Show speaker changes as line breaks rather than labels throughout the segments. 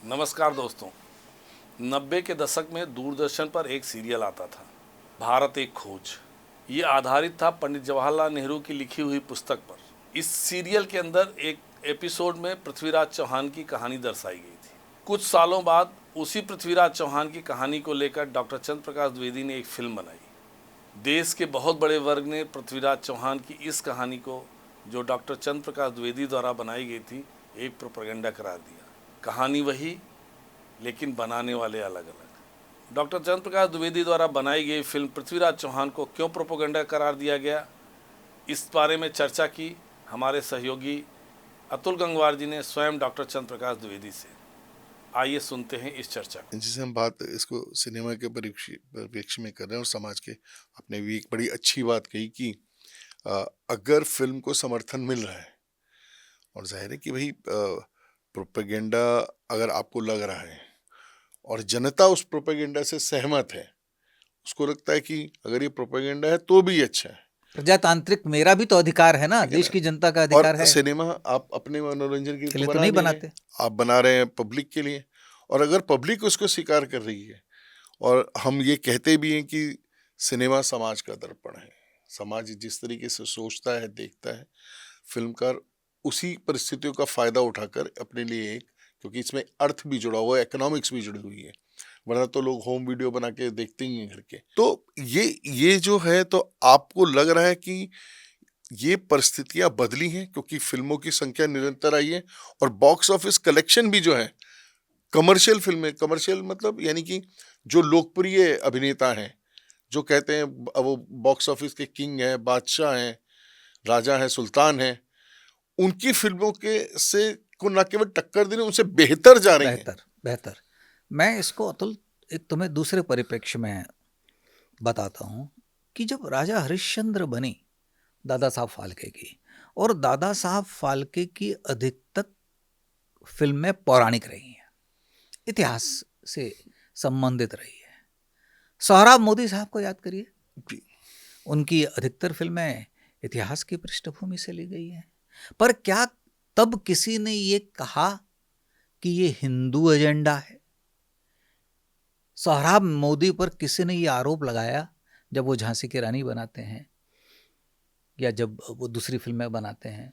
नमस्कार दोस्तों। 90 के दशक में दूरदर्शन पर एक सीरियल आता था, भारत एक खोज। ये आधारित था पंडित जवाहरलाल नेहरू की लिखी हुई पुस्तक पर। इस सीरियल के अंदर एक एपिसोड में पृथ्वीराज चौहान की कहानी दर्शाई गई थी। कुछ सालों बाद उसी पृथ्वीराज चौहान की कहानी को लेकर डॉक्टर चंद्र प्रकाश द्विवेदी ने एक फिल्म बनाई। देश के बहुत बड़े वर्ग ने पृथ्वीराज चौहान की इस कहानी को, जो डॉक्टर चंद्र प्रकाश द्विवेदी द्वारा बनाई गई थी, एक प्रोपेगेंडा करार दिया। कहानी वही, लेकिन बनाने वाले अलग अलग। डॉक्टर चंद्र प्रकाश द्विवेदी द्वारा बनाई गई फिल्म पृथ्वीराज चौहान को क्यों प्रोपेगेंडा करार दिया गया, इस बारे में चर्चा की हमारे सहयोगी अतुल गंगवार जी ने स्वयं डॉक्टर चंद्र प्रकाश द्विवेदी से। आइए सुनते हैं इस चर्चा को।
जिसे हम बात इसको सिनेमा के परिप्रेक्ष्य में कर रहे हैं और समाज के, आपने भी एक बड़ी अच्छी बात कही कि अगर फिल्म को समर्थन मिल रहा है, और जाहिर है कि भाई प्रोपेगेंडा अगर आपको लग रहा है और जनता उस प्रोपेगेंडा से सहमत है, उसको लगता है कि अगर ये प्रोपेगेंडा है तो भी अच्छा है।
प्रजातांत्रिक मेरा भी तो अधिकार है ना, देश की जनता का अधिकार है।
सिनेमा आप अपने मनोरंजन के लिए
तो नहीं बनाते,
आप बना रहे हैं पब्लिक के लिए, और अगर पब्लिक उसको स्वीकार कर रही है, और हम ये कहते भी हैं कि सिनेमा समाज का दर्पण है, समाज जिस तरीके से सोचता है, देखता है, फिल्मकार उसी परिस्थितियों का फायदा उठाकर अपने लिए एक, क्योंकि इसमें अर्थ भी जुड़ा हुआ है, इकोनॉमिक्स भी जुड़ी हुई है, वरना तो लोग होम वीडियो बना के देखते ही हैं घर के। तो ये जो है, तो आपको लग रहा है कि ये परिस्थितियां बदली हैं क्योंकि फिल्मों की संख्या निरंतर आई है और बॉक्स ऑफिस कलेक्शन भी जो है, कमर्शियल फिल्में, कमर्शियल मतलब यानी कि जो लोकप्रिय अभिनेता हैं, जो कहते हैं वो बॉक्स ऑफिस के किंग हैं, बादशाह हैं, राजा हैं, सुल्तान हैं, उनकी फिल्मों के से को न केवल टक्कर देने, उनसे बेहतर जा रही हैं।
बेहतर। मैं इसको अतुल एक तुम्हें दूसरे परिप्रेक्ष्य में बताता हूँ कि जब राजा हरिश्चंद्र बनी दादा साहब फाल्के की, और दादा साहब फाल्के की अधिकतर फिल्में पौराणिक रही हैं, इतिहास से संबंधित रही है। सोहराब मोदी साहब को याद करिए, उनकी अधिकतर फिल्में इतिहास की पृष्ठभूमि से ली गई हैं। पर क्या तब किसी ने ये कहा कि ये हिंदू एजेंडा है? सोहराब मोदी पर किसी ने ये आरोप लगाया जब वो झांसी की रानी बनाते हैं या जब वो दूसरी फिल्में बनाते हैं?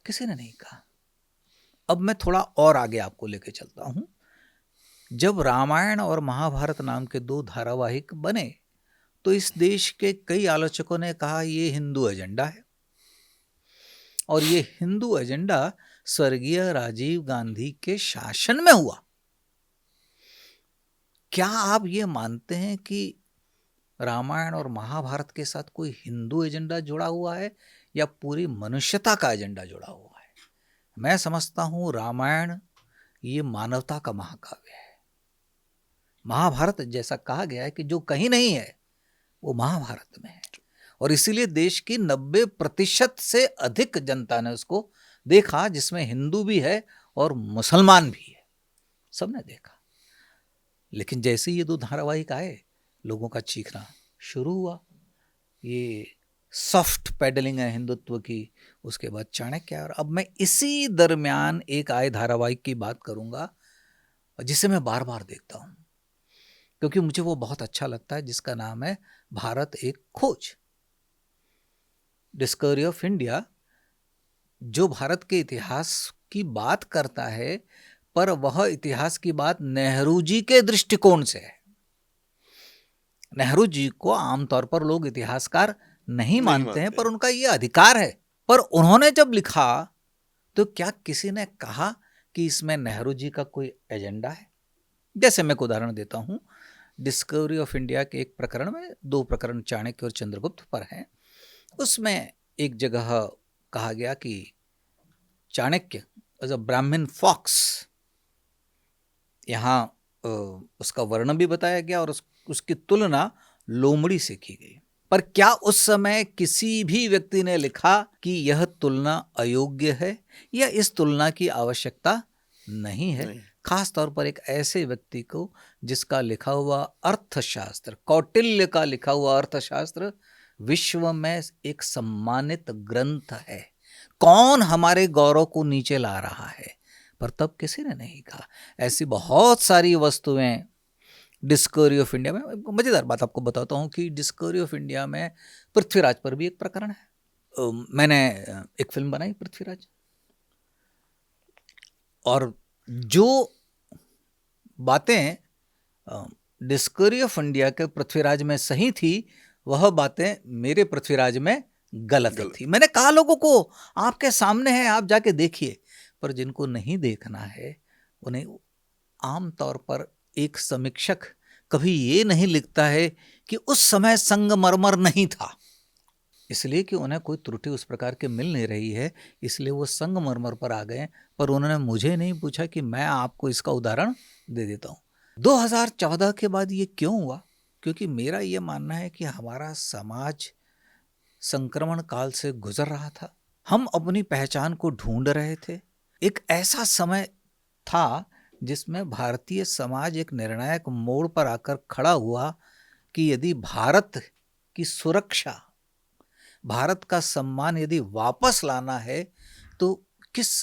किसी ने नहीं कहा। अब मैं थोड़ा और आगे आपको लेके चलता हूं। जब रामायण और महाभारत नाम के दो धारावाहिक बने तो इस देश के कई आलोचकों ने कहा ये हिंदू एजेंडा है, और ये हिंदू एजेंडा स्वर्गीय राजीव गांधी के शासन में हुआ। क्या आप ये मानते हैं कि रामायण और महाभारत के साथ कोई हिंदू एजेंडा जुड़ा हुआ है या पूरी मनुष्यता का एजेंडा जुड़ा हुआ है? मैं समझता हूं रामायण ये मानवता का महाकाव्य है। महाभारत जैसा कहा गया है कि जो कहीं नहीं है वो महाभारत में है, और इसीलिए देश की 90% से अधिक जनता ने उसको देखा, जिसमें हिंदू भी है और मुसलमान भी है, सबने देखा। लेकिन जैसे ये दो धारावाहिक आए, लोगों का चीखना शुरू हुआ, ये सॉफ्ट पैडलिंग है हिंदुत्व की। उसके बाद चाणक्य, और अब मैं इसी दरमियान एक आए धारावाहिक की बात करूंगा जिसे मैं बार बार देखता हूं क्योंकि मुझे वो बहुत अच्छा लगता है, जिसका नाम है भारत एक खोज। डिस्कवरी ऑफ इंडिया, जो भारत के इतिहास की बात करता है, पर वह इतिहास की बात नेहरू जी के दृष्टिकोण से है। नेहरू जी को आमतौर पर लोग इतिहासकार नहीं मानते हैं, पर उनका यह अधिकार है। पर उन्होंने जब लिखा तो क्या किसी ने कहा कि इसमें नेहरू जी का कोई एजेंडा है? जैसे मैं एक उदाहरण देता हूं, डिस्कवरी ऑफ इंडिया के एक प्रकरण में, 2 प्रकरण चाणक्य और चंद्रगुप्त पर हैं, उसमें एक जगह कहा गया कि चाणक्य एज अ ब्राह्मण फॉक्स, यहाँ उसका वर्णन भी बताया गया और उसकी तुलना लोमड़ी से की गई। पर क्या उस समय किसी भी व्यक्ति ने लिखा कि यह तुलना अयोग्य है या इस तुलना की आवश्यकता नहीं है? खास तौर पर एक ऐसे व्यक्ति को जिसका लिखा हुआ अर्थशास्त्र, कौटिल्य का लिखा हुआ अर्थशास्त्र विश्व में एक सम्मानित ग्रंथ है। कौन हमारे गौरव को नीचे ला रहा है? पर तब किसी ने नहीं कहा। ऐसी बहुत सारी वस्तुएं डिस्कवरी ऑफ इंडिया में, मजेदार बात आपको बताता हूँ कि डिस्कवरी ऑफ इंडिया में पृथ्वीराज पर भी एक प्रकरण है। मैंने एक फिल्म बनाई पृथ्वीराज, और जो बातें डिस्कवरी ऑफ इंडिया के पृथ्वीराज में सही थी, वह बातें मेरे पृथ्वीराज में गलत थी। मैंने कहा लोगों को, आपके सामने है, आप जाके देखिए। पर जिनको नहीं देखना है उन्हें, आमतौर पर एक समीक्षक कभी ये नहीं लिखता है कि उस समय संगमरमर नहीं था, इसलिए कि उन्हें कोई त्रुटि उस प्रकार की मिल नहीं रही है, इसलिए वो संगमरमर पर आ गए। पर उन्होंने मुझे नहीं पूछा कि मैं आपको इसका उदाहरण दे देता हूँ। 2014 के बाद ये क्यों हुआ? क्योंकि मेरा ये मानना है कि हमारा समाज संक्रमण काल से गुजर रहा था, हम अपनी पहचान को ढूंढ रहे थे। एक ऐसा समय था जिसमें भारतीय समाज एक निर्णायक मोड़ पर आकर खड़ा हुआ कि यदि भारत की सुरक्षा, भारत का सम्मान यदि वापस लाना है तो किस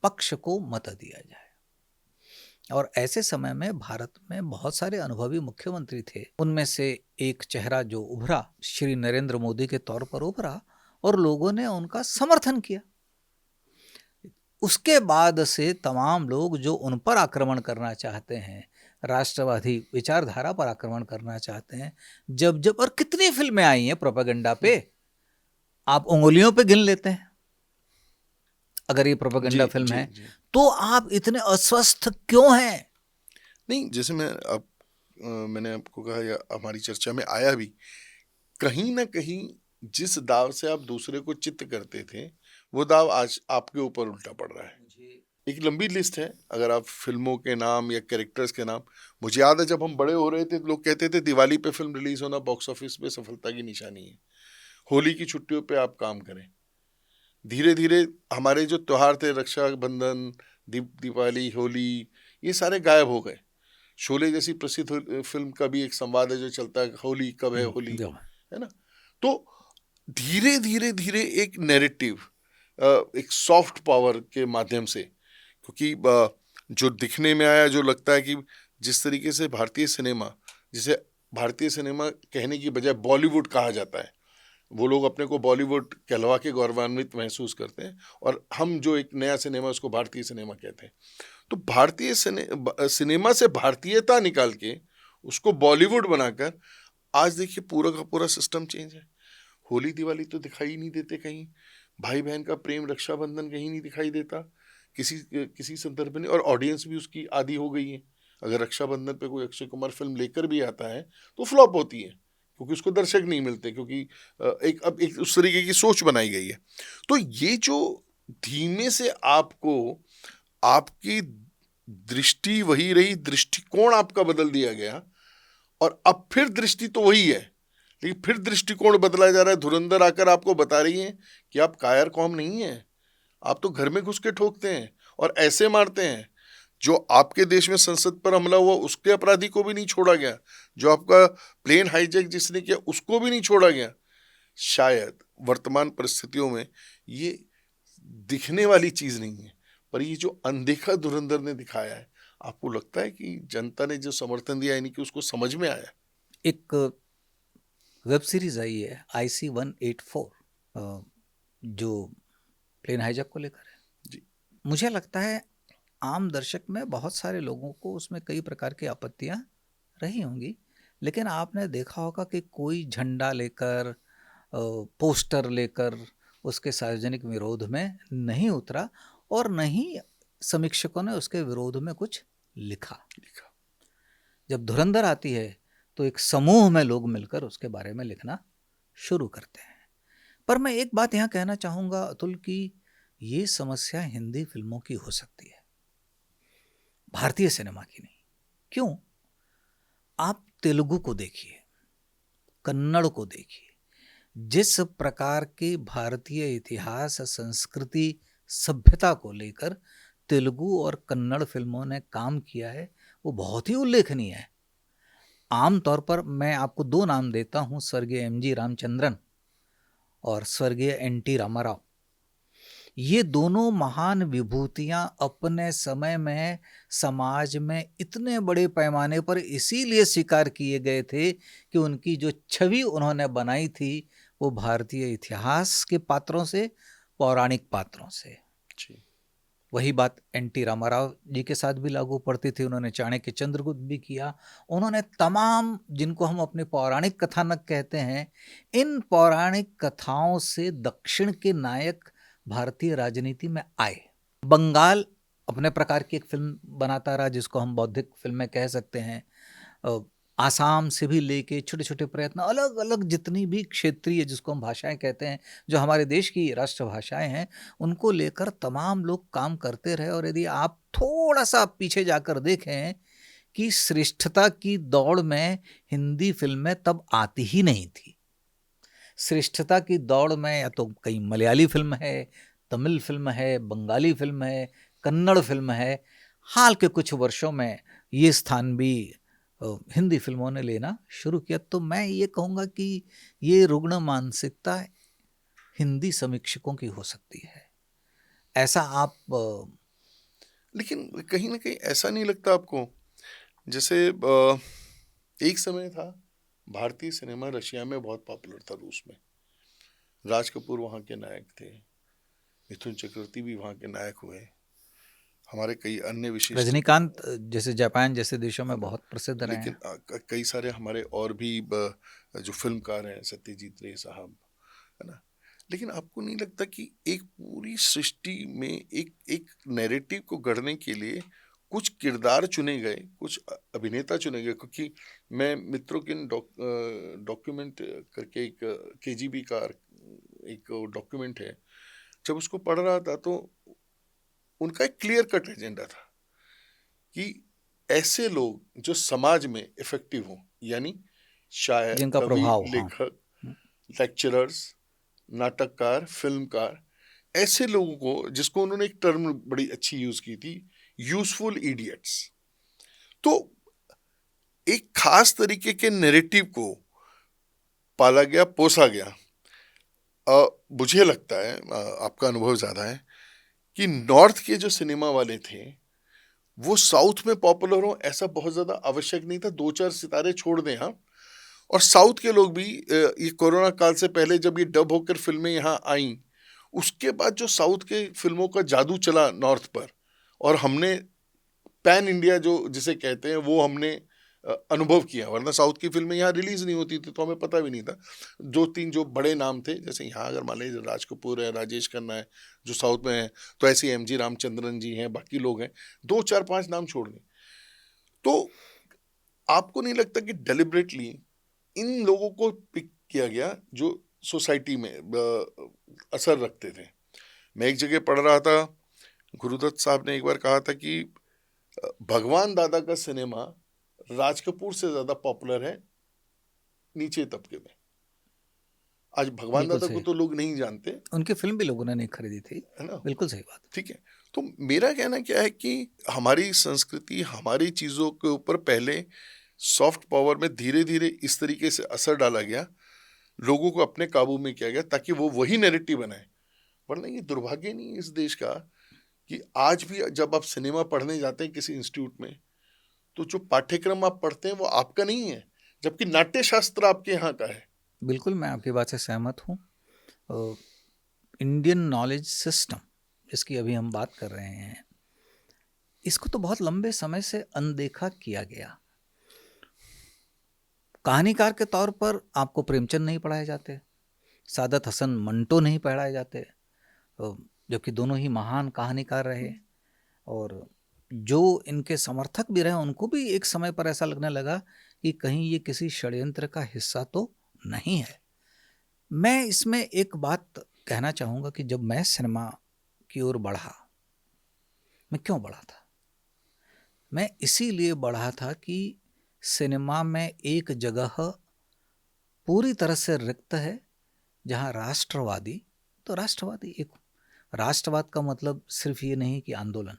पक्ष को मत दिया जाए। और ऐसे समय में भारत में बहुत सारे अनुभवी मुख्यमंत्री थे, उनमें से एक चेहरा जो उभरा, श्री नरेंद्र मोदी के तौर पर उभरा, और लोगों ने उनका समर्थन किया। उसके बाद से तमाम लोग जो उन पर आक्रमण करना चाहते हैं, राष्ट्रवादी विचारधारा पर आक्रमण करना चाहते हैं, जब जब, और कितनी फिल्में आई हैं प्रोपेगेंडा पे, आप उंगलियों पे गिन लेते हैं। अगर ये प्रोपेगेंडा फिल्म है तो आप इतने अस्वस्थ क्यों हैं?
नहीं, जैसे मैंने आपको कहा, या हमारी चर्चा में आया भी, कहीं ना कहीं जिस दाव से आप दूसरे को चित्त करते थे, वो दाव आज आपके ऊपर उल्टा पड़ रहा है। एक लंबी लिस्ट है, अगर आप फिल्मों के नाम या कैरेक्टर्स के नाम, मुझे याद है जब हम बड़े हो रहे थे लोग कहते थे दिवाली पे फिल्म रिलीज होना बॉक्स ऑफिस पे सफलता की निशानी है, होली की छुट्टियों पे आप काम करें। धीरे धीरे हमारे जो त्योहार थे, रक्षाबंधन, दिवाली, होली, ये सारे गायब हो गए। शोले जैसी प्रसिद्ध फिल्म का भी एक संवाद है जो चलता है, होली कब है, होली है ना। तो धीरे धीरे धीरे एक नैरेटिव, एक सॉफ्ट पावर के माध्यम से, क्योंकि जो दिखने में आया, जो लगता है कि जिस तरीके से भारतीय सिनेमा, जिसे भारतीय सिनेमा कहने की बजाय बॉलीवुड कहा जाता है, वो लोग अपने को बॉलीवुड कहलवा के गौरवान्वित महसूस करते हैं, और हम जो एक नया सिनेमा उसको भारतीय सिनेमा कहते हैं। तो भारतीय सिनेमा से भारतीयता निकाल के उसको बॉलीवुड बनाकर आज देखिए पूरा का पूरा सिस्टम चेंज है। होली दिवाली तो दिखाई नहीं देते कहीं, भाई बहन का प्रेम, रक्षाबंधन कहीं नहीं दिखाई देता किसी संदर्भ में, और ऑडियंस भी उसकी आदी हो गई है। अगर रक्षाबंधन पे कोई अक्षय कुमार फिल्म लेकर भी आता है तो फ्लॉप होती है, क्योंकि उसको दर्शक नहीं मिलते, क्योंकि एक उस तरीके की सोच बनाई गई है। तो ये जो धीमे से आपको, आपकी दृष्टि वही रही, दृष्टिकोण आपका बदल दिया गया, और अब फिर दृष्टि तो वही है, लेकिन फिर दृष्टिकोण बदला जा रहा है। धुरंधर आकर आपको बता रही है कि आप कायर कौम नहीं है, आप तो घर में घुस के ठोकते हैं और ऐसे मारते हैं। जो आपके देश में संसद पर हमला हुआ उसके अपराधी को भी नहीं छोड़ा गया, जो आपका प्लेन हाईजैक जिसने किया उसको भी नहीं छोड़ा गया। शायद वर्तमान परिस्थितियों में ये दिखने वाली चीज नहीं है, पर ये जो अनदेखा धुरंधर ने दिखाया है, आपको लगता है कि जनता ने जो समर्थन दिया, यानी कि उसको समझ में आया?
एक वेब सीरीज आई है IC-184 जो प्लेन हाईजैक को लेकर है जी। मुझे लगता है आम दर्शक में बहुत सारे लोगों को उसमें कई प्रकार की आपत्तियां रही होंगी, लेकिन आपने देखा होगा कि कोई झंडा लेकर, पोस्टर लेकर उसके सार्वजनिक विरोध में नहीं उतरा, और नहीं समीक्षकों ने उसके विरोध में कुछ लिखा। जब धुरंधर आती है तो एक समूह में लोग मिलकर उसके बारे में लिखना शुरू करते हैं। पर मैं एक बात यहाँ कहना चाहूँगा अतुल, कि ये समस्या हिंदी फिल्मों की हो सकती है, भारतीय सिनेमा की नहीं। क्यों? आप तेलुगु को देखिए, कन्नड़ को देखिए, जिस प्रकार के भारतीय इतिहास, संस्कृति, सभ्यता को लेकर तेलुगु और कन्नड़ फिल्मों ने काम किया है, वो बहुत ही उल्लेखनीय है। आमतौर पर मैं आपको दो नाम देता हूँ, स्वर्गीय MG रामचंद्रन और स्वर्गीय NT रामाराव। ये दोनों महान विभूतियां अपने समय में समाज में इतने बड़े पैमाने पर इसीलिए स्वीकार किए गए थे कि उनकी जो छवि उन्होंने बनाई थी वो भारतीय इतिहास के पात्रों से, पौराणिक पात्रों से।
जी।
वही बात एन.टी. रामाराव जी के साथ भी लागू पड़ती थी। उन्होंने चाणक्य चंद्रगुप्त भी किया। उन्होंने तमाम, जिनको हम अपने पौराणिक कथानक कहते हैं, इन पौराणिक कथाओं से दक्षिण के नायक भारतीय राजनीति में आए। बंगाल अपने प्रकार की एक फिल्म बनाता रहा जिसको हम बौद्धिक फिल्में कह सकते हैं। आसाम से भी लेके छोटे छोटे प्रयत्न, अलग अलग जितनी भी क्षेत्रीय, जिसको हम भाषाएं कहते हैं, जो हमारे देश की राष्ट्रभाषाएं हैं, उनको लेकर तमाम लोग काम करते रहे। और यदि आप थोड़ा सा पीछे जाकर देखें कि श्रेष्ठता की दौड़ में हिंदी फिल्में तब आती ही नहीं थी। श्रेष्ठता की दौड़ में या तो कई मलयाली फिल्म है, तमिल फिल्म है, बंगाली फिल्म है, कन्नड़ फिल्म है। हाल के कुछ वर्षों में ये स्थान भी हिंदी फिल्मों ने लेना शुरू किया। तो मैं ये कहूँगा कि ये रुग्ण मानसिकता हिंदी समीक्षकों की हो सकती है। ऐसा आप
लेकिन कहीं ना कहीं ऐसा नहीं लगता आपको, जैसे एक समय था भारतीय सिनेमा रशिया में बहुत पॉपुलर था, रूस में। राज कपूर वहाँ के नायक थे, मिथुन चक्रवर्ती भी वहाँ के नायक हुए, हमारे कई अन्य विशेष,
रजनीकांत जैसे जापान जैसे देशों में बहुत प्रसिद्ध रहे
लेकिन
हैं।
कई सारे हमारे और भी जो फिल्मकार हैं, सत्यजीत रे साहब, है ना। लेकिन आपको नहीं लगता कि एक पूरी सृष्टि में एक नैरेटिव को गढ़ने के लिए कुछ किरदार चुने गए, कुछ अभिनेता चुने गए? क्योंकि मैं मित्रों के डॉक्यूमेंट करके एक केजीबी का एक डॉक्यूमेंट है, जब उसको पढ़ रहा था तो उनका एक क्लियर कट एजेंडा था कि ऐसे लोग जो समाज में इफेक्टिव हों, यानी शायर,
जिनका
कवि,
प्रभाव,
लेखक, लेक्चरर्स, नाटककार, फिल्मकार, ऐसे लोगों को, जिसको उन्होंने एक टर्म बड़ी अच्छी यूज की थी, यूजफुल इडियट्स। तो एक खास तरीके के नैरेटिव को पाला गया, पोसा गया। मुझे लगता है, आपका अनुभव ज्यादा है, कि नॉर्थ के जो सिनेमा वाले थे वो साउथ में पॉपुलर हो ऐसा बहुत ज्यादा आवश्यक नहीं था। 2-4 सितारे छोड़ दें, हाँ। और साउथ के लोग भी ये कोरोना काल से पहले जब ये डब होकर फिल्में यहाँ आईं, उसके बाद जो साउथ के फिल्मों का जादू चला नॉर्थ पर, और हमने पैन इंडिया जो जिसे कहते हैं वो हमने अनुभव किया। वरना साउथ की फिल्में यहाँ रिलीज नहीं होती थी तो हमें पता भी नहीं था। 2-3 जो बड़े नाम थे, जैसे यहाँ अगर मान लीजिए राज कपूर है, राजेश खन्ना है जो साउथ में है, तो ऐसे एमजी रामचंद्रन जी हैं, बाकी लोग हैं, 2-4-5 नाम छोड़ दें। तो आपको नहीं लगता कि डेलिबरेटली इन लोगों को पिक किया गया जो सोसाइटी में असर रखते थे? मैं एक जगह पढ़ रहा था, गुरुदत्त साहब ने एक बार कहा था कि भगवान दादा का सिनेमा राज कपूर से ज्यादा पॉपुलर है नीचे तबके में। आज भगवान दादा को तो लोग नहीं जानते,
उनकी फिल्म भी लोगों ने नहीं खरीदी थी,
है ना।
बिल्कुल सही बात।
ठीक है, तो मेरा कहना क्या है कि हमारी संस्कृति, हमारी चीजों के ऊपर पहले सॉफ्ट पावर में धीरे धीरे इस तरीके से असर डाला गया, लोगों को अपने काबू में किया गया ताकि वो वही नैरेटिव बनाए। वरना ये दुर्भाग्य नहीं है इस देश का कि आज भी जब आप सिनेमा पढ़ने जाते हैं किसी इंस्टीट्यूट में, तो जो पाठ्यक्रम आप पढ़ते हैं वो आपका नहीं है, जबकि नाट्य शास्त्र आपके यहाँ का है।
बिल्कुल, मैं आपकी बात से सहमत हूँ। इंडियन नॉलेज सिस्टम जिसकी अभी हम बात कर रहे हैं, इसको तो बहुत लंबे समय से अनदेखा किया गया। कहानीकार के तौर पर आपको प्रेमचंद नहीं पढ़ाए जाते, सादत हसन मंटो नहीं पढ़ाए जाते, जबकि दोनों ही महान कहानीकार रहे। और जो इनके समर्थक भी रहे उनको भी एक समय पर ऐसा लगने लगा कि कहीं ये किसी षड्यंत्र का हिस्सा तो नहीं है। मैं इसमें एक बात कहना चाहूँगा कि जब मैं सिनेमा की ओर बढ़ा, मैं क्यों बढ़ा था? मैं इसीलिए बढ़ा था कि सिनेमा में एक जगह पूरी तरह से रिक्त है जहाँ राष्ट्रवादी, तो राष्ट्रवादी एक, राष्ट्रवाद का मतलब सिर्फ ये नहीं कि आंदोलन,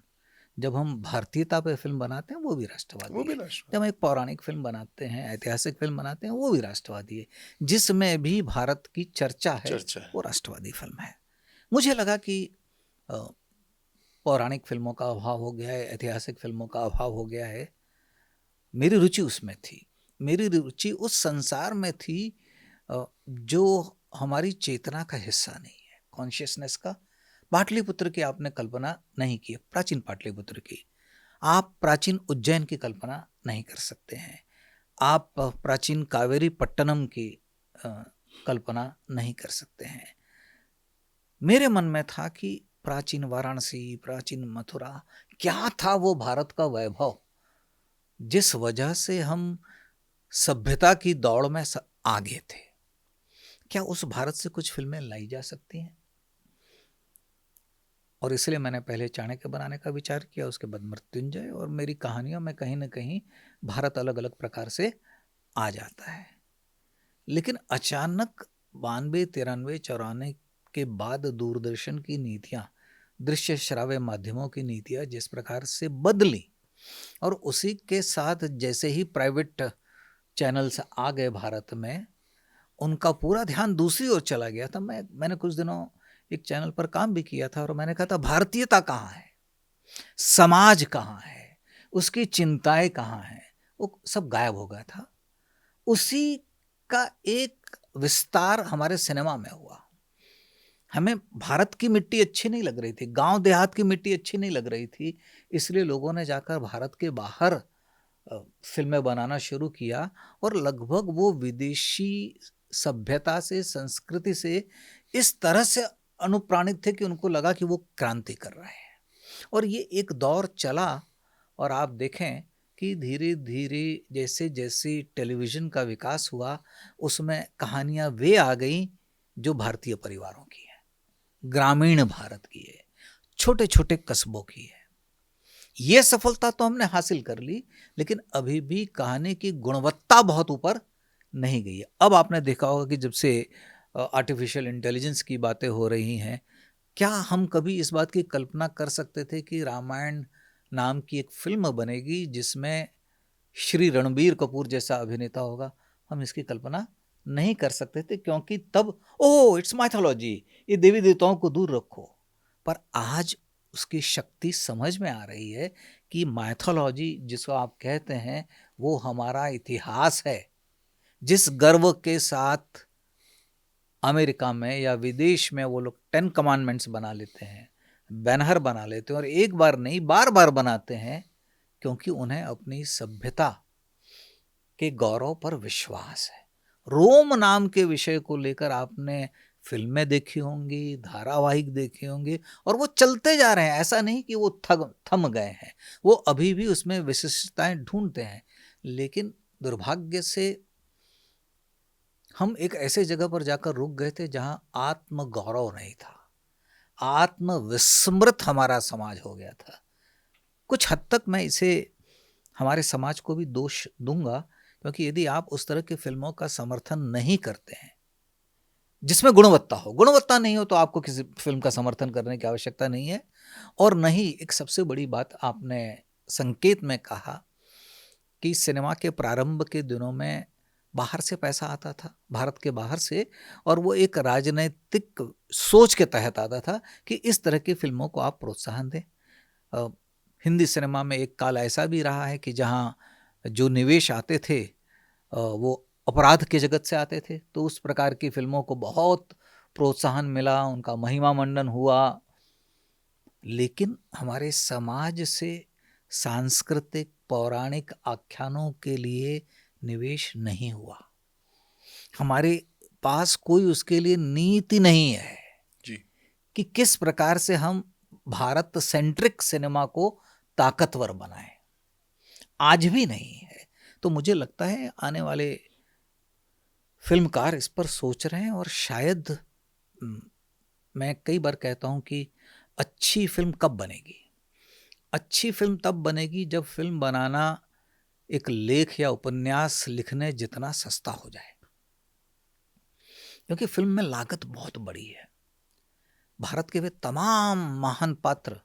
जब हम भारतीयता पे फिल्म बनाते हैं वो भी राष्ट्रवादी है। जब हम एक पौराणिक फिल्म बनाते हैं, ऐतिहासिक फिल्म बनाते हैं, वो भी राष्ट्रवादी है। जिसमें भी भारत की चर्चा है वो राष्ट्रवादी फिल्म है। मुझे लगा कि पौराणिक फिल्मों का अभाव हो गया है, ऐतिहासिक फिल्मों का अभाव हो गया है। मेरी रुचि उसमें थी, मेरी रुचि उस संसार में थी जो हमारी चेतना का हिस्सा नहीं है, कॉन्शियसनेस का। पाटलिपुत्र की आपने कल्पना नहीं की, प्राचीन पाटलिपुत्र की। आप प्राचीन उज्जैन की कल्पना नहीं कर सकते हैं, आप प्राचीन कावेरी पट्टनम की कल्पना नहीं कर सकते हैं। मेरे मन में था कि प्राचीन वाराणसी, प्राचीन मथुरा, क्या था वो भारत का वैभव जिस वजह से हम सभ्यता की दौड़ में आगे थे। क्या उस भारत से कुछ फिल्में लाई जा सकती हैं? और इसलिए मैंने पहले चाणक्य बनाने का विचार किया, उसके बाद मृत्युंजय, और मेरी कहानियों में कहीं ना कहीं भारत अलग अलग प्रकार से आ जाता है। लेकिन अचानक 92, 93, 94 के बाद दूरदर्शन की नीतियां, दृश्य श्राव्य माध्यमों की नीतियां जिस प्रकार से बदली, और उसी के साथ जैसे ही प्राइवेट चैनल्स आ गए भारत में, उनका पूरा ध्यान दूसरी ओर चला गया था। मैंने कुछ दिनों एक चैनल पर काम भी किया था और मैंने कहा था भारतीयता कहाँ है, समाज कहाँ है, उसकी चिंताएं कहाँ हैं, वो सब गायब हो गया था। उसी का एक विस्तार हमारे सिनेमा में हुआ। हमें भारत की मिट्टी अच्छी नहीं लग रही थी, गांव देहात की मिट्टी अच्छी नहीं लग रही थी, इसलिए लोगों ने जाकर भारत के बाहर फिल्में बनाना शुरू किया, और लगभग वो विदेशी सभ्यता से, संस्कृति से इस तरह से अनुप्राणित थे कि उनको लगा कि वो क्रांति कर रहे हैं। और ये एक दौर चला, और आप देखें कि धीरे धीरे जैसे जैसे टेलीविज़न का विकास हुआ, उसमें कहानियाँ वे आ गई जो भारतीय परिवारों की है, ग्रामीण भारत की है, छोटे छोटे कस्बों की है। ये सफलता तो हमने हासिल कर ली, लेकिन अभी भी कहानी की गुणवत्ता बहुत ऊपर नहीं गई है। अब आपने देखा होगा कि जब से आर्टिफिशियल इंटेलिजेंस की बातें हो रही हैं, क्या हम कभी इस बात की कल्पना कर सकते थे कि रामायण नाम की एक फिल्म बनेगी जिसमें श्री रणबीर कपूर जैसा अभिनेता होगा? हम इसकी कल्पना नहीं कर सकते थे, क्योंकि तब इट्स माइथोलॉजी, ये देवी देवताओं को दूर रखो। पर आज उसकी शक्ति समझ में आ रही है कि माइथोलॉजी जिसको आप कहते हैं वो हमारा इतिहास है। जिस गर्व के साथ अमेरिका में या विदेश में वो लोग 10 कमांडमेंट्स बना लेते हैं, बैनर बना लेते हैं, और एक बार नहीं बार बार बनाते हैं, क्योंकि उन्हें अपनी सभ्यता के गौरव पर विश्वास है। रोम नाम के विषय को लेकर आपने फिल्में देखी होंगी, धारावाहिक देखे होंगे, और वो चलते जा रहे हैं। ऐसा नहीं कि वो थम गए हैं, वो अभी भी उसमें विशिष्टताएं ढूंढते हैं। लेकिन दुर्भाग्य से हम एक ऐसे जगह पर जाकर रुक गए थे जहां आत्म गौरव नहीं था, आत्मविस्मृत हमारा समाज हो गया था। कुछ हद तक मैं इसे हमारे समाज को भी दोष दूंगा, क्योंकि यदि आप उस तरह की फिल्मों का समर्थन नहीं करते हैं जिसमें गुणवत्ता हो, गुणवत्ता नहीं हो तो आपको किसी फिल्म का समर्थन करने की आवश्यकता नहीं है। और नहीं, एक सबसे बड़ी बात आपने संकेत में कहा कि सिनेमा के प्रारंभ के दिनों में बाहर से पैसा आता था, भारत के बाहर से, और वो एक राजनीतिक सोच के तहत आता था कि इस तरह की फिल्मों को आप प्रोत्साहन दें। हिंदी सिनेमा में एक काल ऐसा भी रहा है कि जहाँ जो निवेश आते थे वो अपराध के जगत से आते थे, तो उस प्रकार की फिल्मों को बहुत प्रोत्साहन मिला, उनका महिमा मंडन हुआ। लेकिन हमारे समाज से सांस्कृतिक पौराणिक आख्यानों के लिए निवेश नहीं हुआ। हमारे पास कोई उसके लिए नीति नहीं है
जी।
कि किस प्रकार से हम भारत सेंट्रिक सिनेमा को ताकतवर बनाएं। आज भी नहीं है। तो मुझे लगता है आने वाले फिल्मकार इस पर सोच रहे हैं, और शायद मैं कई बार कहता हूं कि अच्छी फिल्म कब बनेगी? अच्छी फिल्म तब बनेगी जब फिल्म बनाना एक लेख या उपन्यास लिखने जितना सस्ता हो जाए, क्योंकि फिल्म में लागत बहुत बड़ी है। भारत के वे तमाम महान पात्र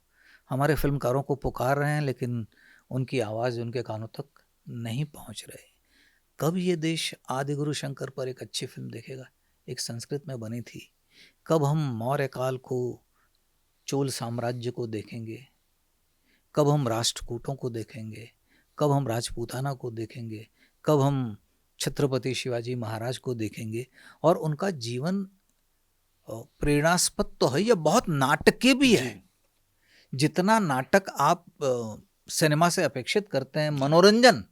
हमारे फिल्मकारों को पुकार रहे हैं, लेकिन उनकी आवाज़ उनके कानों तक नहीं पहुंच रही। कब ये देश आदिगुरु शंकर पर एक अच्छी फिल्म देखेगा? एक संस्कृत में बनी थी। कब हम मौर्य काल को चोल साम्राज्य को देखेंगे, कब हम राष्ट्रकूटों को देखेंगे, कब हम राजपूताना को देखेंगे, कब हम छत्रपति शिवाजी महाराज को देखेंगे। और उनका जीवन प्रेरणास्पद तो है, यह बहुत नाटकीय भी है। जितना नाटक आप सिनेमा से अपेक्षित करते हैं, मनोरंजन,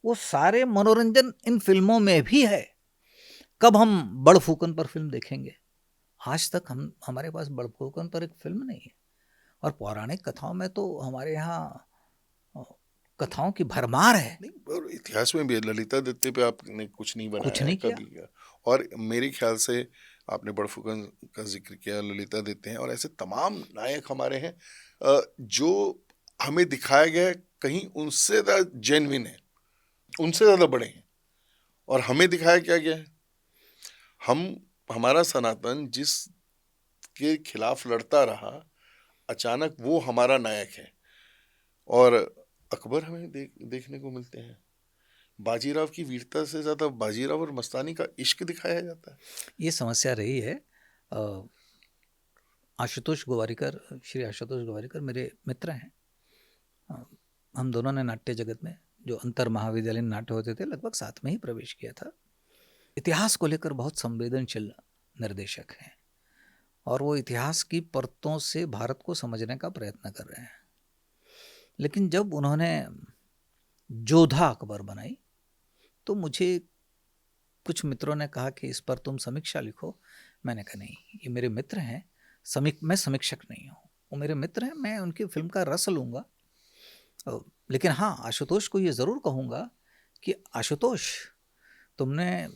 वो सारे मनोरंजन इन फिल्मों में भी है। कब हम बड़ फूकन पर फिल्म देखेंगे? आज तक हमारे पास बड़ फूकन पर एक फिल्म नहीं है। और पौराणिक कथाओं में तो हमारे यहाँ कथाओं की भरमार है।
और इतिहास में भी ललिता दत्ते पे आपने कुछ नहीं बनाया,
कुछ नहीं किया।
कभी। और मेरे ख्याल से आपने बड़ फुकन का जिक्र किया, ललिता दत्ते हैं, और ऐसे तमाम नायक हमारे हैं जो हमें दिखाया गया है कहीं उनसे ज़्यादा जेन्युइन है, उनसे ज़्यादा बड़े हैं। और हमें दिखाया क्या गया है, हमारा सनातन जिस के खिलाफ लड़ता रहा, अचानक वो हमारा नायक है। और अकबर हमें देखने को मिलते हैं। बाजीराव की वीरता से ज़्यादा बाजीराव और मस्तानी का इश्क दिखाया जाता है।
ये समस्या रही है। आशुतोष गोवारिकर, श्री आशुतोष गोवारिकर मेरे मित्र हैं। हम दोनों ने नाट्य जगत में, जो अंतर महाविद्यालयीन नाट्य होते थे, लगभग साथ में ही प्रवेश किया था। इतिहास को लेकर बहुत संवेदनशील निर्देशक हैं और वो इतिहास की परतों से भारत को समझने का प्रयत्न कर रहे हैं। लेकिन जब उन्होंने जोधा अकबर बनाई तो मुझे कुछ मित्रों ने कहा कि इस पर तुम समीक्षा लिखो। मैंने कहा नहीं, ये मेरे मित्र हैं, मैं समीक्षक नहीं हूँ, वो मेरे मित्र हैं, मैं उनकी फिल्म का रस लूँगा। लेकिन हाँ, आशुतोष को ये ज़रूर कहूँगा कि आशुतोष, तुमने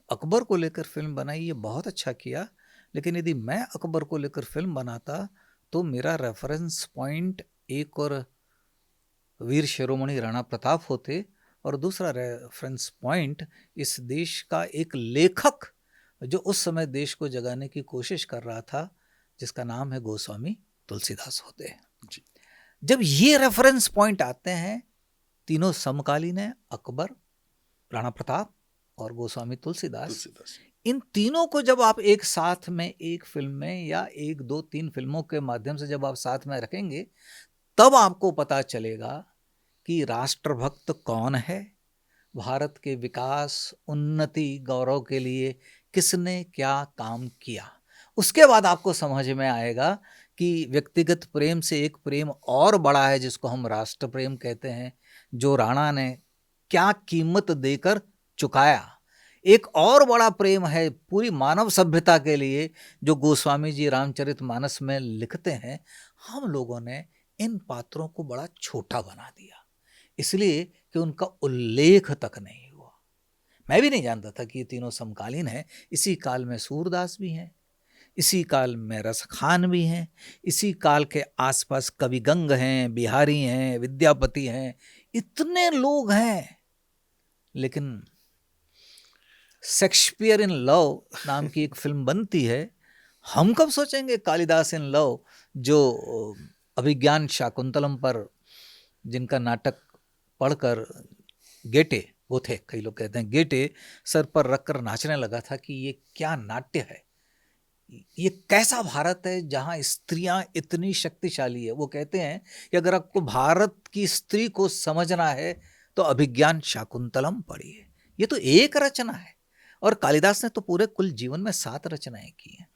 अकबर को लेकर फिल्म बनाई, ये बहुत अच्छा किया, लेकिन यदि मैं अकबर को लेकर फिल्म बनाता तो मेरा रेफरेंस पॉइंट एक और वीर शिरोमणि राणा प्रताप होते और दूसरा रेफरेंस पॉइंट इस देश का एक लेखक जो उस समय देश को जगाने की कोशिश कर रहा था, जिसका नाम है गोस्वामी तुलसीदास होते। जब ये रेफरेंस पॉइंट आते हैं, तीनों समकालीन है, अकबर, राणा प्रताप और गोस्वामी तुलसीदास। इन तीनों को जब आप एक साथ में एक फिल्म में या एक दो तीन फिल्मों के माध्यम से जब आप साथ में रखेंगे, तब आपको पता चलेगा कि राष्ट्रभक्त कौन है, भारत के विकास, उन्नति, गौरव के लिए किसने क्या काम किया। उसके बाद आपको समझ में आएगा कि व्यक्तिगत प्रेम से एक प्रेम और बड़ा है जिसको हम राष्ट्र प्रेम कहते हैं, जो राणा ने क्या कीमत देकर चुकाया। एक और बड़ा प्रेम है पूरी मानव सभ्यता के लिए, जो गोस्वामी जी रामचरितमानस में लिखते हैं। हम लोगों ने इन पात्रों को बड़ा छोटा बना दिया, इसलिए कि उनका उल्लेख तक नहीं हुआ। मैं भी नहीं जानता था कि ये तीनों समकालीन हैं। इसी काल में सूरदास भी हैं, इसी काल में रसखान भी हैं, इसी काल के आसपास कवि गंग हैं, बिहारी हैं, विद्यापति हैं, इतने लोग हैं। लेकिन शेक्सपियर इन लव नाम की एक फिल्म बनती है, हम कब सोचेंगे कालिदास इन लव, जो अभिज्ञान शाकुंतलम पर जिनका नाटक पढ़कर गेटे, वो थे, कई लोग कहते हैं गेटे, सर पर रखकर नाचने लगा था कि ये क्या नाट्य है, ये कैसा भारत है जहाँ स्त्रियां इतनी शक्तिशाली है। वो कहते हैं कि अगर आपको भारत की स्त्री को समझना है तो अभिज्ञान शाकुंतलम पढ़िए। ये तो एक रचना है, और कालिदास ने तो पूरे कुल जीवन में 7 रचनाएं की हैं।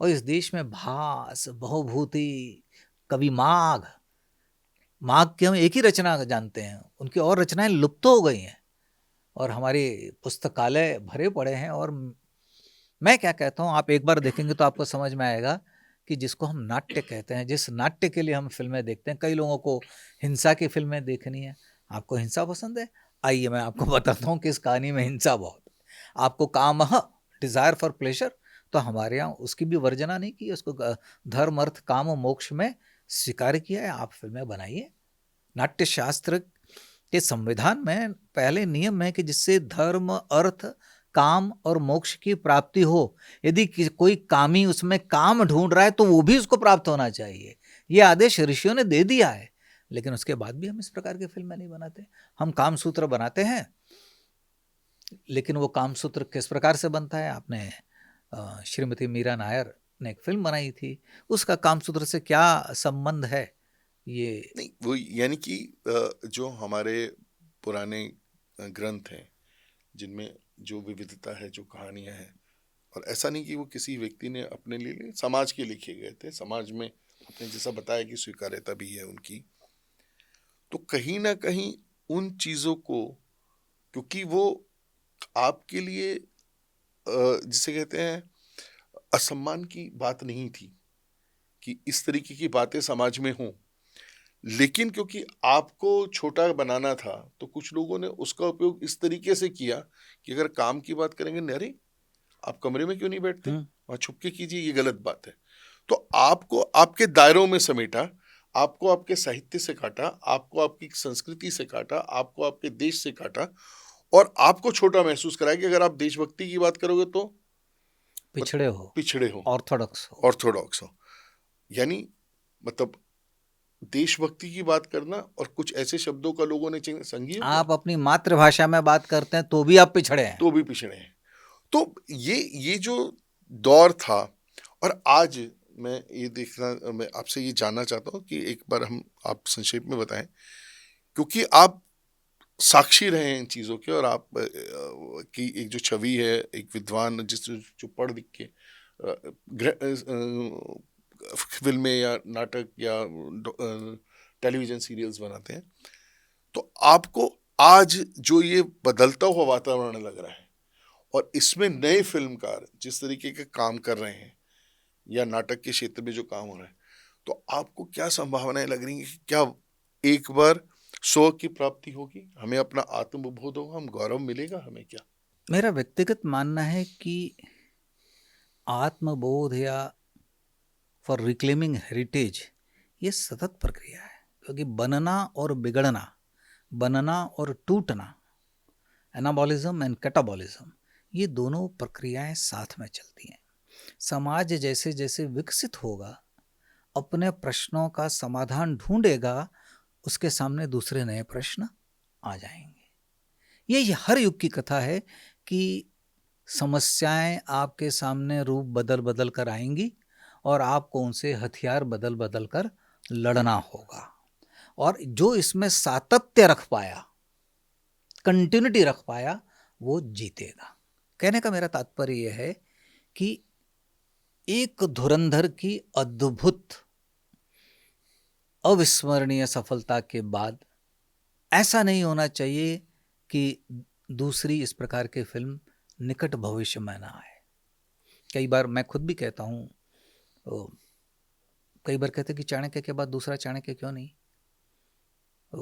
और इस देश में भास, बहुभूति, कवि माघ की हम एक ही रचना जानते हैं, उनकी और रचनाएं लुप्त हो गई हैं और हमारे पुस्तकालय भरे पड़े हैं। और मैं क्या कहता हूँ, आप एक बार देखेंगे तो आपको समझ में आएगा कि जिसको हम नाट्य कहते हैं, जिस नाट्य के लिए हम फिल्में देखते हैं, कई लोगों को हिंसा की फिल्में देखनी है। आपको हिंसा पसंद है? आइए मैं आपको बताता हूँ कि इस कहानी में हिंसा बहुत है। आपको काम, डिज़ायर फॉर प्लेजर, तो हमारे यहाँ उसकी भी वर्जना नहीं की, उसको धर्म, अर्थ, काम और मोक्ष में स्वीकार किया है। आप फिल्में बनाइए। नाट्य शास्त्र के संविधान में पहले नियम है कि जिससे धर्म, अर्थ, काम और मोक्ष की प्राप्ति हो। यदि कोई कामी उसमें काम ढूंढ रहा है तो वो भी उसको प्राप्त होना चाहिए। ये आदेश ऋषियों ने दे दिया है, लेकिन उसके बाद भी हम इस प्रकार की फिल्में नहीं बनाते। हम कामसूत्र बनाते हैं, लेकिन वो कामसूत्र किस प्रकार से बनता है? आपने श्रीमती मीरा नायर ने एक फिल्म बनाई थी, उसका कामसूत्र से क्या संबंध है ये?
नहीं, वो यानी कि जो हमारे पुराने ग्रंथ हैं जिनमें जो विविधता है, जो कहानियां हैं, और ऐसा नहीं कि वो किसी व्यक्ति ने अपने लिए, समाज के लिखे गए थे, समाज में आपने जैसा बताया कि स्वीकार्यता भी है उनकी, तो कहीं ना कहीं उन चीजों को, क्योंकि वो आपके लिए जिसे कहते हैं असम्मान की बात नहीं थी कि इस तरीके की बातें समाज में हों, लेकिन क्योंकि आपको छोटा बनाना था तो कुछ लोगों ने उसका उपयोग इस तरीके से किया कि अगर काम की बात करेंगे, नहीं अरे आप कमरे में क्यों नहीं बैठते, वहां छुप के कीजिए, ये गलत बात है। तो आपको आपके दायरों में समेटा, आपको आपके साहित्य से काटा, आपको आपकी संस्कृति से काटा, आपको आपके देश से काटा, और आपको छोटा महसूस कराया कि अगर आप देशभक्ति की बात करोगे तो
पिछड़े हो, ऑर्थोडॉक्स
हो। यानी मतलब देशभक्ति की बात करना और कुछ ऐसे शब्दों का लोगों ने संगी,
आप अपनी मातृभाषा में बात करते हैं तो भी आप पिछड़े हैं,
तो भी पिछड़े हैं। तो ये जो दौर था, और आज मैं मैं आपसे ये जानना चाहता हूँ कि एक बार आप संक्षेप में बताएं, क्योंकि आप साक्षी रहे हैं इन चीज़ों के, और आप की एक जो छवि है एक विद्वान जो पढ़ लिख के फिल्में या नाटक या टेलीविजन सीरियल्स बनाते हैं, तो आपको आज जो ये बदलता हुआ वातावरण लग रहा है और इसमें नए फिल्मकार जिस तरीके के काम कर रहे हैं या नाटक के क्षेत्र में जो काम हो रहा है, तो आपको क्या संभावनाएं लग रही हैं कि क्या एक बार स्व की प्राप्ति होगी, हमें अपना आत्मबोध होगा, हम गौरव मिलेगा हमें क्या?
मेरा व्यक्तिगत मानना है कि आत्मबोध या फॉर रिक्लेमिंग हेरिटेज ये सतत प्रक्रिया है, क्योंकि बनना और बिगड़ना, बनना और टूटना, एनाबॉलिज्म एंड कैटाबॉलिज्म, ये दोनों प्रक्रियाएं साथ में चलती हैं। समाज जैसे जैसे विकसित होगा, अपने प्रश्नों का समाधान ढूंढेगा, उसके सामने दूसरे नए प्रश्न आ जाएंगे। ये हर युग की कथा है कि समस्याएं आपके सामने रूप बदल बदल कर आएंगी और आपको उनसे हथियार बदल बदल कर लड़ना होगा। और जो इसमें सातत्य रख पाया, कंटिन्यूटी रख पाया, वो जीतेगा। कहने का मेरा तात्पर्य यह है कि एक धुरंधर की अद्भुत अविस्मरणीय सफलता के बाद ऐसा नहीं होना चाहिए कि दूसरी इस प्रकार की फिल्म निकट भविष्य में ना आए। कई बार मैं खुद भी कहता हूँ, कई बार कहते कि चाणक्य के बाद दूसरा चाणक्य क्यों नहीं।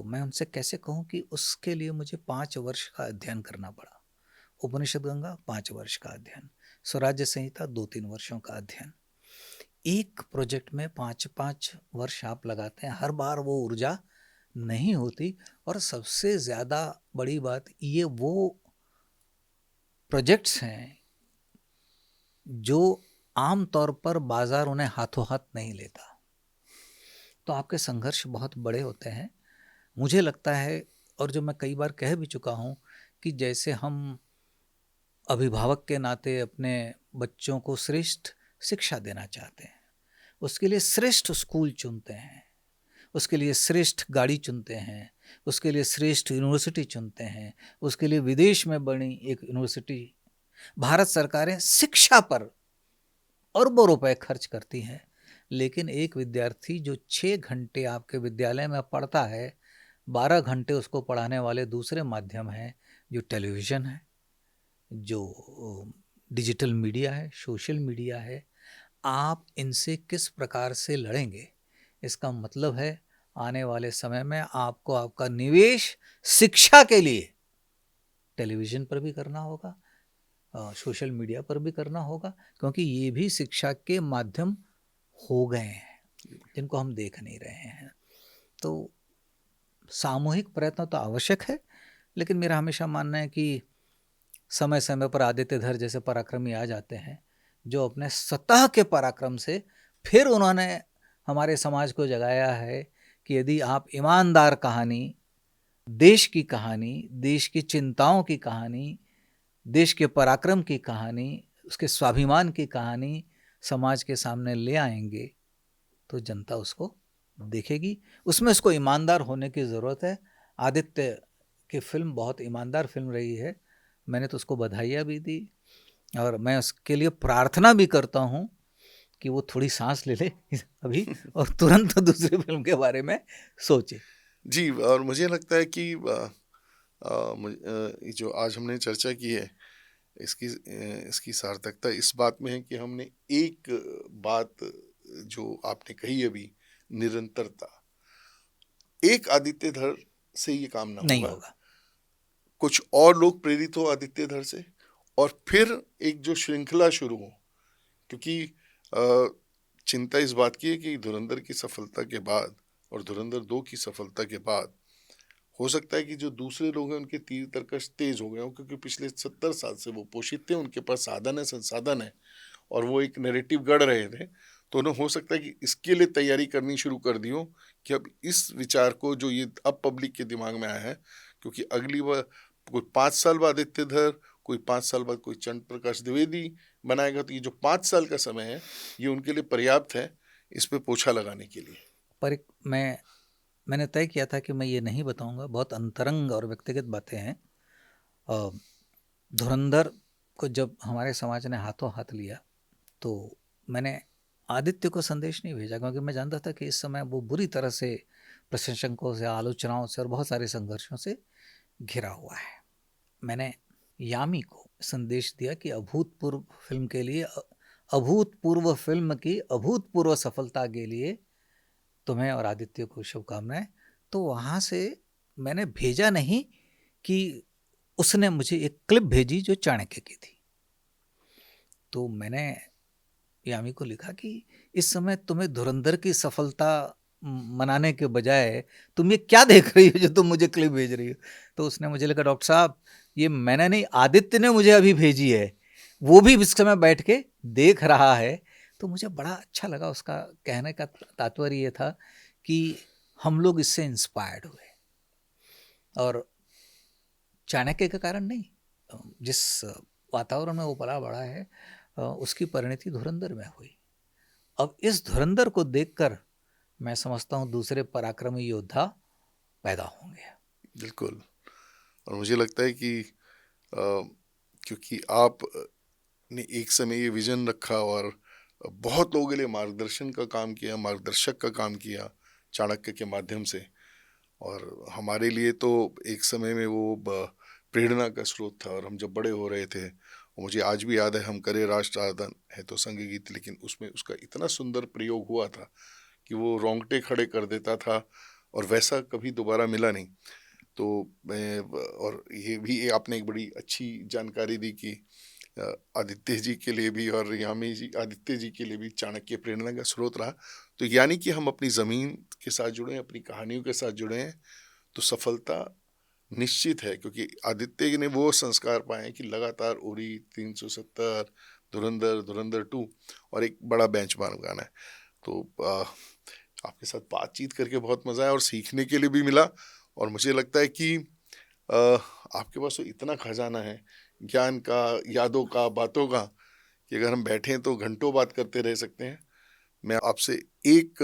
मैं उनसे कैसे कहूँ कि उसके लिए मुझे 5 वर्ष का अध्ययन करना पड़ा। उपनिषद गंगा 5 वर्ष का अध्ययन, स्वराज्य संहिता 2-3 वर्षों का अध्ययन। एक प्रोजेक्ट में 5-5 वर्ष आप लगाते हैं, हर बार वो ऊर्जा नहीं होती। और सबसे ज़्यादा बड़ी बात, ये वो प्रोजेक्ट्स हैं जो आम तौर पर बाजार उन्हें हाथों हाथ नहीं लेता, तो आपके संघर्ष बहुत बड़े होते हैं। मुझे लगता है, और जो मैं कई बार कह भी चुका हूँ, कि जैसे हम अभिभावक के नाते अपने बच्चों को श्रेष्ठ शिक्षा देना चाहते हैं, उसके लिए श्रेष्ठ स्कूल चुनते हैं, उसके लिए श्रेष्ठ गाड़ी चुनते हैं, उसके लिए श्रेष्ठ यूनिवर्सिटी चुनते हैं, उसके लिए विदेश में बनी एक यूनिवर्सिटी। भारत सरकारें शिक्षा पर अरबों रुपए खर्च करती हैं, लेकिन एक विद्यार्थी जो 6 घंटे आपके विद्यालय में पढ़ता है, 12 घंटे उसको पढ़ाने वाले दूसरे माध्यम हैं, जो टेलीविज़न है, जो डिजिटल मीडिया है, सोशल मीडिया है। आप इनसे किस प्रकार से लड़ेंगे, इसका मतलब है आने वाले समय में आपको आपका निवेश शिक्षा के लिए टेलीविज़न पर भी करना होगा, सोशल मीडिया पर भी करना होगा, क्योंकि ये भी शिक्षा के माध्यम हो गए हैं जिनको हम देख नहीं रहे हैं। तो सामूहिक प्रयत्न तो आवश्यक है, लेकिन मेरा हमेशा मानना है कि समय समय पर आदित्यधर जैसे पराक्रमी आ जाते हैं, जो अपने सतह के पराक्रम से फिर उन्होंने हमारे समाज को जगाया है कि यदि आप ईमानदार कहानी, देश की कहानी, देश की चिंताओं की कहानी, देश के पराक्रम की कहानी, उसके स्वाभिमान की कहानी समाज के सामने ले आएंगे तो जनता उसको देखेगी। उसमें उसको ईमानदार होने की ज़रूरत है। आदित्य की फिल्म बहुत ईमानदार फिल्म रही है। मैंने तो उसको बधाइयाँ भी दी और मैं उसके लिए प्रार्थना भी करता हूँ कि वो थोड़ी सांस ले ले अभी और तुरंत दूसरी फिल्म के बारे में सोचे।
जी, और मुझे लगता है कि ये जो आज हमने चर्चा की है, इसकी सार्थकता इस बात में है कि हमने एक बात जो आपने कही अभी, निरंतरता, एक आदित्य धर से ये काम ना
नहीं
होगा,
होगा।
कुछ और लोग प्रेरित हो आदित्य धर से और फिर एक जो श्रृंखला शुरू हो, क्योंकि अ, चिंता इस बात की है कि धुरंधर की सफलता के बाद और धुरंधर 2 की सफलता के बाद हो सकता है कि जो दूसरे लोग हैं उनके तीर तर्कश तेज हो गए हों, क्योंकि पिछले 70 साल से वो पोषित थे, उनके पास साधन है, संसाधन है और वो एक नैरेटिव गढ़ रहे थे। तो उन्हें हो सकता है कि इसके लिए तैयारी करनी शुरू कर दी हो कि अब इस विचार को जो ये अब पब्लिक के दिमाग में आया है, क्योंकि अगली बार कोई 5 साल बाद आदित्यधर, कोई 5 साल बाद कोई चंद्र प्रकाश द्विवेदी बनाएगा, तो ये जो 5 साल का समय है ये उनके लिए पर्याप्त है इस पे पोछा लगाने के लिए।
पर मैंने तय किया था कि मैं ये नहीं बताऊंगा, बहुत अंतरंग और व्यक्तिगत बातें हैं। धुरंधर को जब हमारे समाज ने हाथों हाथ लिया तो मैंने आदित्य को संदेश नहीं भेजा, क्योंकि मैं जानता था कि इस समय वो बुरी तरह से प्रशंसकों से, आलोचनाओं से और बहुत सारे संघर्षों से घिरा हुआ है। मैंने यामी को संदेश दिया कि अभूतपूर्व फिल्म के लिए, अभूतपूर्व फिल्म की अभूतपूर्व सफलता के लिए तुम्हें और आदित्य को शुभकामनाएं। तो वहाँ से मैंने भेजा नहीं कि उसने मुझे एक क्लिप भेजी जो चाणक्य की थी। तो मैंने यामी को लिखा कि इस समय तुम्हें धुरंधर की सफलता मनाने के बजाय तुम ये क्या देख रही हो जो तुम मुझे क्लिप भेज रही हो। तो उसने मुझे लिखा, डॉक्टर साहब ये मैंने नहीं, आदित्य ने मुझे अभी भेजी है, वो भी इस समय बैठ के देख रहा है। तो मुझे बड़ा अच्छा लगा। उसका कहने का तात्पर्य ये था कि हम लोग इससे इंस्पायर्ड हुए और चाणक्य के कारण नहीं, जिस वातावरण में वो पला बड़ा है उसकी परिणति धुरंधर में हुई। अब इस धुरंधर को देखकर मैं समझता हूँ दूसरे पराक्रमी योद्धा पैदा होंगे।
बिल्कुल। और मुझे लगता है कि क्योंकि आप ने एक समय ये विजन रखा और बहुत लोगों के लिए मार्गदर्शन का काम किया, मार्गदर्शक का काम किया चाणक्य के माध्यम से, और हमारे लिए तो एक समय में वो प्रेरणा का स्रोत था। और हम जब बड़े हो रहे थे, और मुझे आज भी याद है, हम करे राष्ट्र आराधन है तो संग गीत, लेकिन उसमें उसका इतना सुंदर प्रयोग हुआ था कि वो रोंगटे खड़े कर देता था और वैसा कभी दोबारा मिला नहीं। तो मैं, और ये भी आपने एक बड़ी अच्छी जानकारी दी कि आदित्य जी के लिए भी और यामी जी, आदित्य जी के लिए भी चाणक्य प्रेरणा का स्रोत रहा। तो यानी कि हम अपनी ज़मीन के साथ जुड़े हैं, अपनी कहानियों के साथ जुड़े हैं, तो सफलता निश्चित है, क्योंकि आदित्य ने वो संस्कार पाए कि लगातार उरी, 370, धुरंधर, धुरंधर 2 और एक बड़ा बेंचमार्क गाना है। तो आपके साथ बातचीत करके बहुत मज़ा आया और सीखने के लिए भी मिला। और मुझे लगता है कि आपके पास तो इतना खजाना है ज्ञान का, यादों का, बातों का, कि अगर हम बैठें तो घंटों बात करते रह सकते हैं। मैं आपसे एक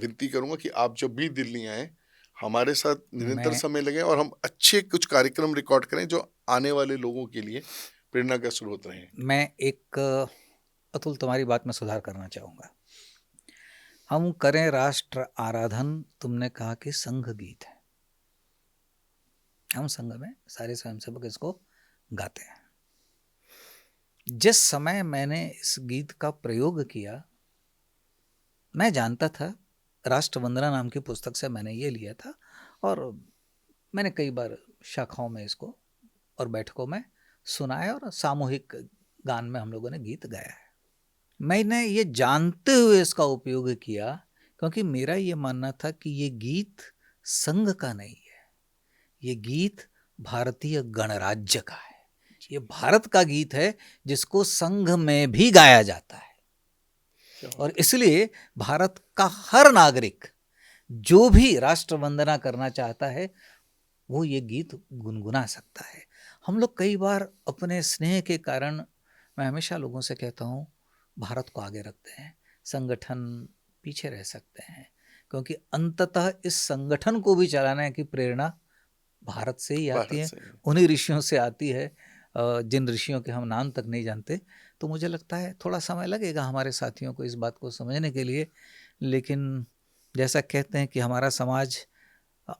विनती करूंगा कि आप जब भी दिल्ली आएँ हमारे साथ निरंतर समय लगें और हम अच्छे कुछ कार्यक्रम रिकॉर्ड करें जो आने वाले लोगों के लिए प्रेरणा का स्रोत रहें। मैं
एक अतुल तुम्हारी बात में सुधार करना चाहूँगा। हम करें राष्ट्र आराधन, तुमने कहा कि संघ गीत है। हम संघ में सारे स्वयंसेवक इसको गाते हैं। जिस समय मैंने इस गीत का प्रयोग किया, मैं जानता था, राष्ट्र वंदना नाम की पुस्तक से मैंने ये लिया था और मैंने कई बार शाखाओं में इसको और बैठकों में सुनाया और सामूहिक गान में हम लोगों ने गीत गाया है। मैंने ये जानते हुए इसका उपयोग किया क्योंकि मेरा ये मानना था कि ये गीत संघ का नहीं है, ये गीत भारतीय गणराज्य का है, ये भारत का गीत है जिसको संघ में भी गाया जाता है। और इसलिए भारत का हर नागरिक जो भी राष्ट्र वंदना करना चाहता है वो ये गीत गुनगुना सकता है। हम लोग कई बार अपने स्नेह के कारण, मैं हमेशा लोगों से कहता हूँ, भारत को आगे रखते हैं, संगठन पीछे रह सकते हैं, क्योंकि अंततः इस संगठन को भी चलाने की प्रेरणा भारत से ही आती
भारत
है,
से ही।
उन्हीं ऋषियों से आती है, जिन ऋषियों के हम नाम तक नहीं जानते। तो मुझे लगता है थोड़ा समय लगेगा हमारे साथियों को इस बात को समझने के लिए, लेकिन जैसा कहते हैं कि हमारा समाज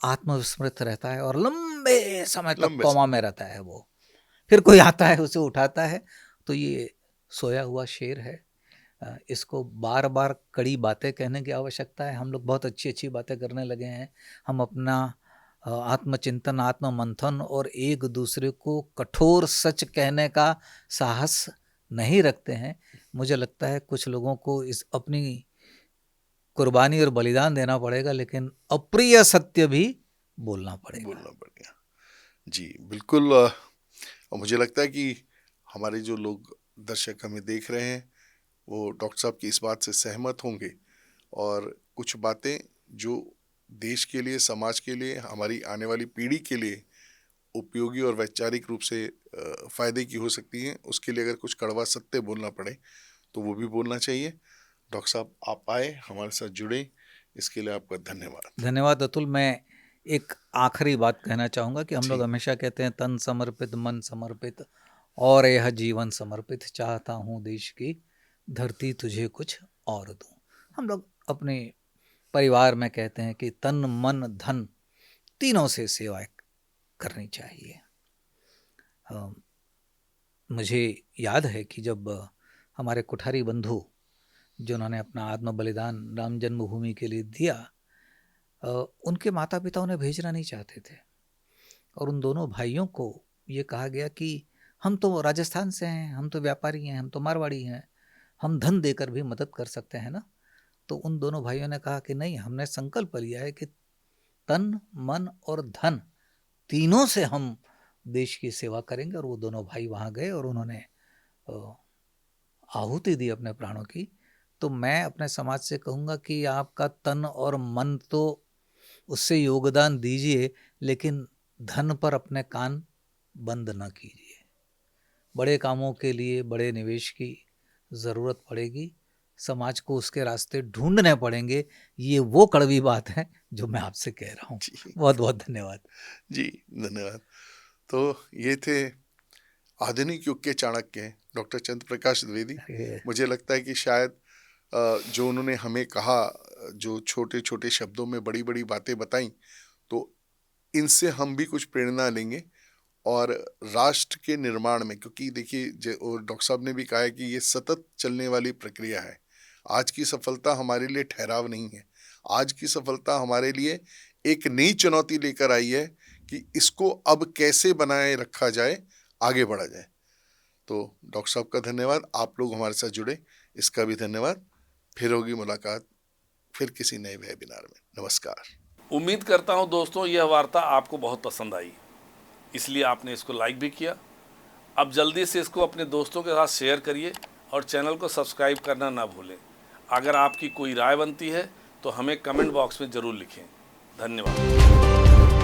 आत्मविस्मृत रहता है और लंबे समय तक
लंबे
कोमा में रहता है, वो फिर कोई आता है उसे उठाता है। तो ये सोया हुआ शेर है, इसको बार बार कड़ी बातें कहने की आवश्यकता है। हम लोग बहुत अच्छी अच्छी बातें करने लगे हैं, हम अपना आत्मचिंतन, आत्ममंथन और एक दूसरे को कठोर सच कहने का साहस नहीं रखते हैं। मुझे लगता है कुछ लोगों को इस अपनी कुर्बानी और बलिदान देना पड़ेगा, लेकिन अप्रिय सत्य भी बोलना पड़ेगा।
बोलना पड़ेगा। जी बिल्कुल। मुझे लगता है कि हमारे जो लोग दर्शक हमें देख रहे हैं वो डॉक्टर साहब की इस बात से सहमत होंगे, और कुछ बातें जो देश के लिए, समाज के लिए, हमारी आने वाली पीढ़ी के लिए उपयोगी और वैचारिक रूप से फायदे की हो सकती हैं, उसके लिए अगर कुछ कड़वा सत्य बोलना पड़े तो वो भी बोलना चाहिए। डॉक्टर साहब आप आए, हमारे साथ जुड़े, इसके लिए आपका धन्यवाद।
धन्यवाद अतुल। मैं एक आखिरी बात कहना चाहूँगा कि हम लोग
जी।
हमेशा कहते हैं तन समर्पित, मन समर्पित और यह जीवन समर्पित, चाहता हूँ देश की धरती तुझे कुछ और दूँ। हम लोग अपने परिवार में कहते हैं कि तन मन धन तीनों से सेवा करनी चाहिए। मुझे याद है कि जब हमारे कुठारी बंधु जिन्होंने अपना आत्म बलिदान राम जन्मभूमि के लिए दिया, उनके माता पिता उन्हें भेजना नहीं चाहते थे, और उन दोनों भाइयों को ये कहा गया कि हम तो राजस्थान से हैं, हम तो व्यापारी हैं, हम तो मारवाड़ी हैं, हम धन देकर भी मदद कर सकते हैं ना। तो उन दोनों भाइयों ने कहा कि नहीं, हमने संकल्प लिया है कि तन मन और धन तीनों से हम देश की सेवा करेंगे। और वो दोनों भाई वहाँ गए और उन्होंने आहुति दी अपने प्राणों की। तो मैं अपने समाज से कहूँगा कि आपका तन और मन तो उससे योगदान दीजिए, लेकिन धन पर अपने कान बंद न कीजिए। बड़े कामों के लिए बड़े निवेश की ज़रूरत पड़ेगी, समाज को उसके रास्ते ढूंढने पड़ेंगे। ये वो कड़वी बात है जो मैं आपसे कह रहा हूँ।
जी
बहुत बहुत धन्यवाद।
जी धन्यवाद। तो ये थे आधुनिक युग के चाणक्य डॉक्टर चंद्र प्रकाश द्विवेदी। मुझे लगता है कि शायद जो उन्होंने हमें कहा, जो छोटे छोटे शब्दों में बड़ी बड़ी बातें बताई, तो इनसे हम भी कुछ प्रेरणा लेंगे और राष्ट्र के निर्माण में, क्योंकि देखिए और डॉक्टर साहब ने भी कहा है कि ये सतत चलने वाली प्रक्रिया है। आज की सफलता हमारे लिए ठहराव नहीं है, आज की सफलता हमारे लिए एक नई चुनौती लेकर आई है कि इसको अब कैसे बनाए रखा जाए, आगे बढ़ा जाए। तो डॉक्टर साहब का धन्यवाद, आप लोग हमारे साथ जुड़े इसका भी धन्यवाद। फिर होगी मुलाकात, फिर किसी नए वेबिनार में। नमस्कार।
उम्मीद करता हूं दोस्तों यह वार्ता आपको बहुत पसंद आई, इसलिए आपने इसको लाइक भी किया। अब जल्दी से इसको अपने दोस्तों के साथ शेयर करिए और चैनल को सब्सक्राइब करना ना भूलें। अगर आपकी कोई राय बनती है तो हमें कमेंट बॉक्स में ज़रूर लिखें। धन्यवाद।